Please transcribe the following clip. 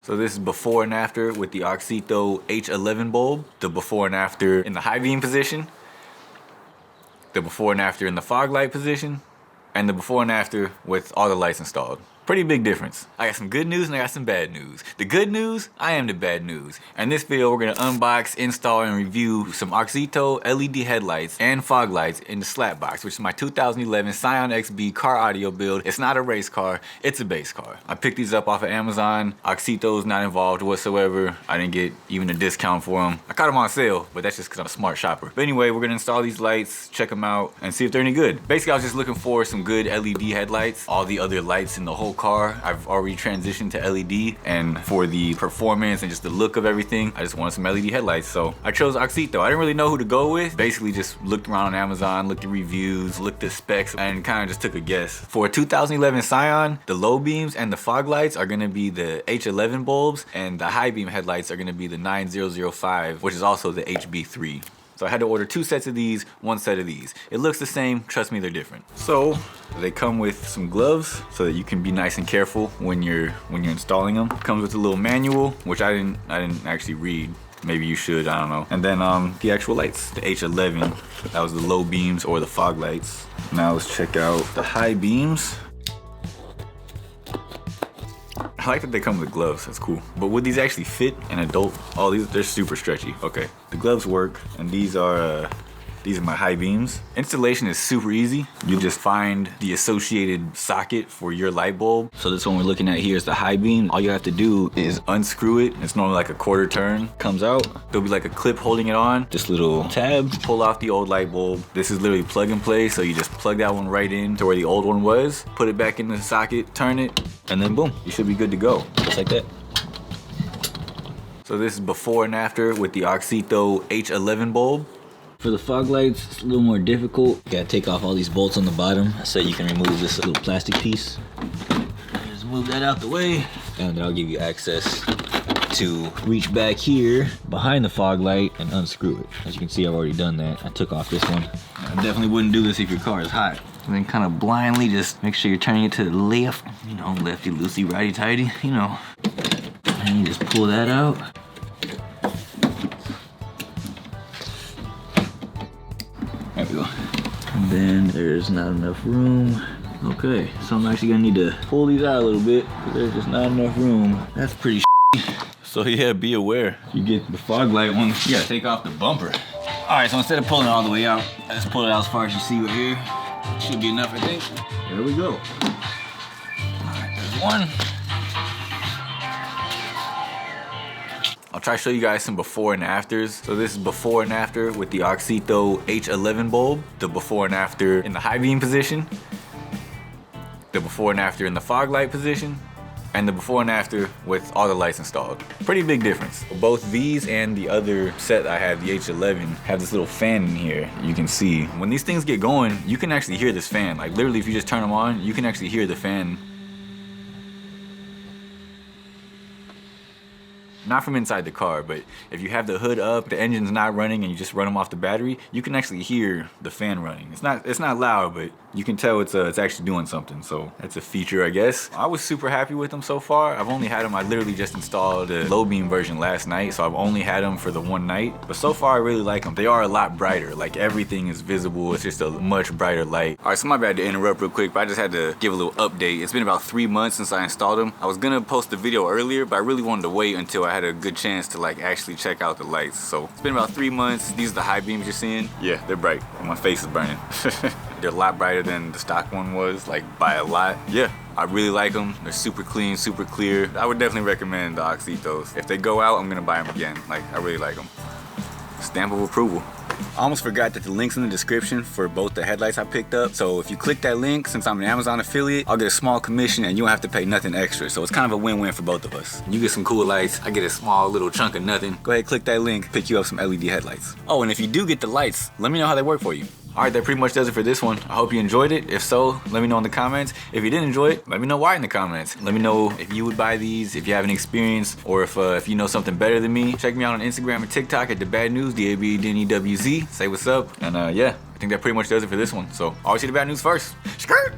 So this is before and after with the Auxito H11 bulb, the before and after in the high beam position, the before and after in the fog light position, and the before and after with all the lights installed. Pretty big difference. I got some good news and I got some bad news. The good news, I am the bad news. In this video, we're gonna unbox, install, and review some Auxito LED headlights and fog lights in the DaSlapBox, which is my 2011 Scion XB car audio build. It's not a race car, it's a base car. I picked these up off of Amazon. Auxito's not involved whatsoever. I didn't get even a discount for them. I caught them on sale, but that's just because I'm a smart shopper. But anyway, we're gonna install these lights, check them out, and see if they're any good. Basically, I was just looking for some good LED headlights. All the other lights in the whole car, I've already transitioned to LED, and for the performance and just the look of everything, I just wanted some LED headlights, so I chose Auxito. I didn't really know who to go with. Basically just looked around on Amazon, looked at reviews, looked at specs, and kind of just took a guess. For a 2011 Scion, the low beams and the fog lights are gonna be the H11 bulbs, and the high beam headlights are gonna be the 9005, which is also the HB3. So I had to order 2 sets of these, 1 set of these. It looks the same, trust me, they're different. So they come with some gloves so that you can be nice and careful when you're installing them. Comes with a little manual, which I didn't actually read. Maybe you should, I don't know. And then the actual lights, the H11, that was the low beams or the fog lights. Now let's check out the high beams. I like that they come with gloves, that's cool. But would these actually fit an adult? Oh, they're super stretchy. Okay, the gloves work, and these are my high beams. Installation is super easy. You just find the associated socket for your light bulb. So this one we're looking at here is the high beam. All you have to do is unscrew it. It's normally like a 1/4 turn. Comes out, there'll be like a clip holding it on. Just little tab, pull off the old light bulb. This is literally plug and play, so you just plug that one right in to where the old one was, put it back in the socket, turn it, and then boom, you should be good to go. Just like that. So this is before and after with the Auxito H11 bulb. For the fog lights, it's a little more difficult. You gotta take off all these bolts on the bottom so you can remove this little plastic piece. Just move that out the way, and that'll give you access to reach back here behind the fog light and unscrew it. As you can see, I've already done that. I took off this one. I definitely wouldn't do this if your car is hot. And then kind of blindly just make sure you're turning it to the left. You know, lefty loosey, righty tighty, you know. And you just pull that out. There we go. And then there's not enough room. Okay, so I'm actually gonna need to pull these out a little bit because there's just not enough room. That's pretty So yeah, be aware. You get the fog light one, you gotta take off the bumper. All right, so instead of pulling it all the way out, I just pull it out as far as you see right here. Should be enough, I think. There we go. All right, there's one. I'll try to show you guys some before and afters. So this is before and after with the Auxito H11 bulb, the before and after in the high beam position, the before and after in the fog light position, and the before and after with all the lights installed. Pretty big difference. Both these and the other set I have, the H11, have this little fan in here. You can see when these things get going, you can actually hear this fan. Like literally, if you just turn them on, you can actually hear the fan. Not from inside the car, but if you have the hood up, the engine's not running, and you just run them off the battery, you can actually hear the fan running. It's not loud, but you can tell it's actually doing something. So that's a feature, I guess. I was super happy with them so far. I've only had them. I literally just installed the low beam version last night, so I've only had them for the one night. But so far, I really like them. They are a lot brighter. Like everything is visible. It's just a much brighter light. All right, so my bad to interrupt real quick, but I just had to give a little update. It's been about 3 months since I installed them. I was gonna post the video earlier, but I really wanted to wait until I had a good chance to like actually check out the lights. So it's been about 3 months. These are the high beams you're seeing. Yeah, they're bright. My face is burning. They're a lot brighter than the stock one was, like by a lot. Yeah, I really like them. They're super clean, super clear. I would definitely recommend the Auxitos. If they go out, I'm gonna buy them again. Like, I really like them. Stamp of approval. I almost forgot that the link's in the description for both the headlights I picked up. So if you click that link, since I'm an Amazon affiliate, I'll get a small commission and you don't have to pay nothing extra. So it's kind of a win-win for both of us. You get some cool lights, I get a small little chunk of nothing. Go ahead, click that link, pick you up some LED headlights. Oh, and if you do get the lights, let me know how they work for you. All right, that pretty much does it for this one. I hope you enjoyed it. If so, let me know in the comments. If you didn't enjoy it, let me know why in the comments. Let me know if you would buy these, if you have any experience, or if you know something better than me. Check me out on Instagram and TikTok at DaBadNewz, DaBadNewz. Say what's up. And yeah, I think that pretty much does it for this one. So always see the bad news first. Skirt!